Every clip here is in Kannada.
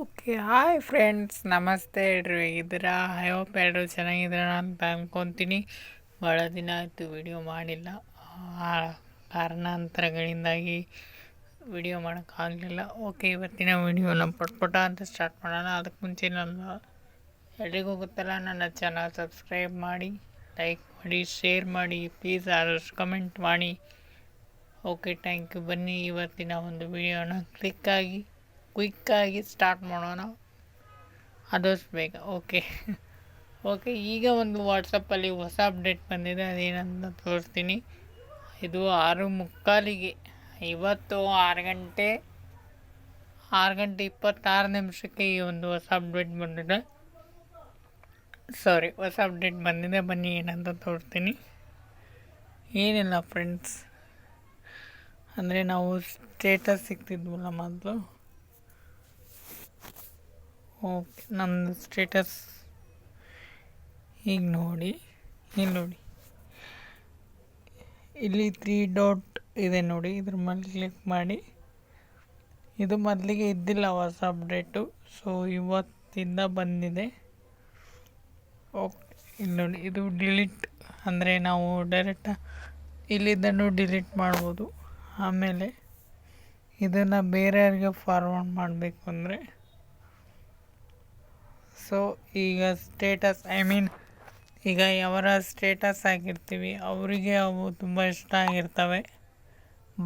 ಓಕೆ, ಹಾಯ್ ಫ್ರೆಂಡ್ಸ್, ನಮಸ್ತೆ. ಎಲ್ರು ಹೇಗಿದ್ದೀರಾ? ಐ ಹೋಪ್ ಎಲ್ಲರೂ ಚೆನ್ನಾಗಿದ್ದೀರ ಅಂತ ಅಂದ್ಕೊತೀನಿ. ಭಾಳ ದಿನ ಆಯಿತು ವಿಡಿಯೋ ಮಾಡಿಲ್ಲ. ಆ ಕಾರಣಾಂತರಗಳಿಂದಾಗಿ ವಿಡಿಯೋ ಮಾಡೋಕ್ಕಾಗಲಿಲ್ಲ. ಓಕೆ, ಇವತ್ತಿನ ವಿಡಿಯೋನ ಪಟ್ಪಟ ಅಂತ ಸ್ಟಾರ್ಟ್ ಮಾಡೋಣ. ಅದಕ್ಕೆ ಮುಂಚೆ ಎಲ್ರಿಗೂ ಗೊತ್ತಲ್ಲ, ನನ್ನ ಚಾನಲ್ ಸಬ್ಸ್ಕ್ರೈಬ್ ಮಾಡಿ, ಲೈಕ್ ಮಾಡಿ, ಶೇರ್ ಮಾಡಿ, ಪ್ಲೀಸ್ ಆದಷ್ಟು ಕಮೆಂಟ್ ಮಾಡಿ. Okay, thank you. ಬನ್ನಿ ಇವತ್ತಿನ ಒಂದು ವಿಡಿಯೋನ ಕ್ವಿಕ್ಕಾಗಿ ಸ್ಟಾರ್ಟ್ ಮಾಡೋಣ, ಆದಷ್ಟು ಬೇಗ. ಓಕೆ, ಈಗ ಒಂದು ವಾಟ್ಸಪ್ಪಲ್ಲಿ ಹೊಸ ಅಪ್ಡೇಟ್ ಬಂದಿದೆ. ಅದೇನಂತ ತೋರಿಸ್ತೀನಿ. ಇದು 6:45 ಇವತ್ತು 6:26 ಈ ಒಂದು ಹೊಸ ಅಪ್ಡೇಟ್ ಬಂದಿದೆ. ಬನ್ನಿ ಏನಂತ ತೋರಿಸ್ತೀನಿ. ಏನಿಲ್ಲ ಫ್ರೆಂಡ್ಸ್, ಅಂದರೆ ನಾವು ಸ್ಟೇಟಸ್ ಸಿಗ್ತಿದ್ವಲ್ಲ ಮೊದಲು. ಓಕೆ, ನಮ್ಮದು ಸ್ಟೇಟಸ್ ಈಗ ನೋಡಿ, ಇಲ್ಲಿ 3 ಡಾಟ್ ಇದೆ ನೋಡಿ, ಇದ್ರ ಮೇಲೆ ಕ್ಲಿಕ್ ಮಾಡಿ. ಇದು ಮೊದಲಿಗೆ ಇದ್ದಿಲ್ಲ ಹೊಸ ಅಪ್ಡೇಟು, ಸೊ ಇವತ್ತಿಂದ ಬಂದಿದೆ. ಓಕೆ, ಇಲ್ಲಿ ನೋಡಿ, ಇದು ಡಿಲೀಟ್ ಅಂದರೆ ನಾವು ಡೈರೆಕ್ಟ್ ಇಲ್ಲಿದ್ದನ್ನು ಡಿಲೀಟ್ ಮಾಡ್ಬೋದು. ಆಮೇಲೆ ಇದನ್ನು ಬೇರೆಯವ್ರಿಗೆ ಫಾರ್ವರ್ಡ್ ಮಾಡಬೇಕು ಅಂದರೆ, ಸೊ ಈಗ ಸ್ಟೇಟಸ್ ಈಗ ಯಾವರ ಸ್ಟೇಟಸ್ ಆಗಿರ್ತೀವಿ ಅವರಿಗೆ ಅವು ತುಂಬ ಇಷ್ಟ ಆಗಿರ್ತವೆ.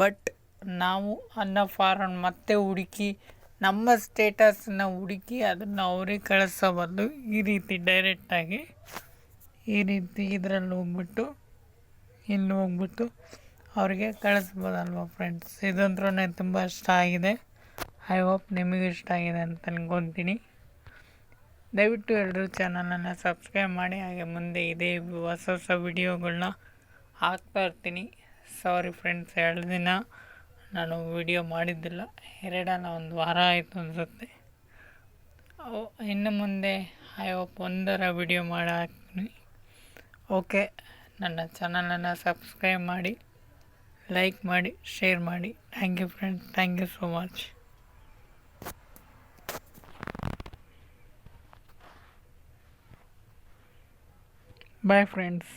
ಬಟ್ ನಾವು ಅದನ್ನ ಫಾರ್ವರ್ಡ್ ಮತ್ತೆ ಹುಡುಕಿ ನಮ್ಮ ಸ್ಟೇಟಸನ್ನ ಹುಡುಕಿ ಅದನ್ನು ಅವ್ರಿಗೆ ಕಳಿಸೋ ಬದಲು ಈ ರೀತಿ ಡೈರೆಕ್ಟಾಗಿ ಇದರಲ್ಲಿ ಹೋಗ್ಬಿಟ್ಟು ಅವ್ರಿಗೆ ಕಳಿಸ್ಬೋದಲ್ವ ಫ್ರೆಂಡ್ಸ್. ಇದಂದ್ರೂ ತುಂಬ ಇಷ್ಟ ಆಗಿದೆ. ಐ ಹೋಪ್ ನಿಮಗೂ ಇಷ್ಟ ಆಗಿದೆ ಅಂತ ಅನ್ಕೊತೀನಿ. ದಯವಿಟ್ಟು ಎಲ್ಲರೂ ಚಾನಲನ್ನು ಸಬ್ಸ್ಕ್ರೈಬ್ ಮಾಡಿ. ಹಾಗೆ ಮುಂದೆ ಇದೇ ಹೊಸ ವಿಡಿಯೋಗಳನ್ನ ಹಾಕ್ತಾ ಇರ್ತೀನಿ. ಸಾರಿ ಫ್ರೆಂಡ್ಸ್, 2 ದಿನ ನಾನು ವಿಡಿಯೋ ಮಾಡಿದ್ದಿಲ್ಲ. 1 ವಾರ ಆಯಿತು ಅನಿಸುತ್ತೆ. ಇನ್ನು ಮುಂದೆ ಐ ಹೋಪ್ 1 ವಿಡಿಯೋ ಮಾಡಿ ಹಾಕ್ತೀನಿ. ಓಕೆ, ನನ್ನ ಚಾನಲನ್ನು ಸಬ್ಸ್ಕ್ರೈಬ್ ಮಾಡಿ, ಲೈಕ್ ಮಾಡಿ, ಶೇರ್ ಮಾಡಿ. Thank you friends, thank you so much. Bye friends.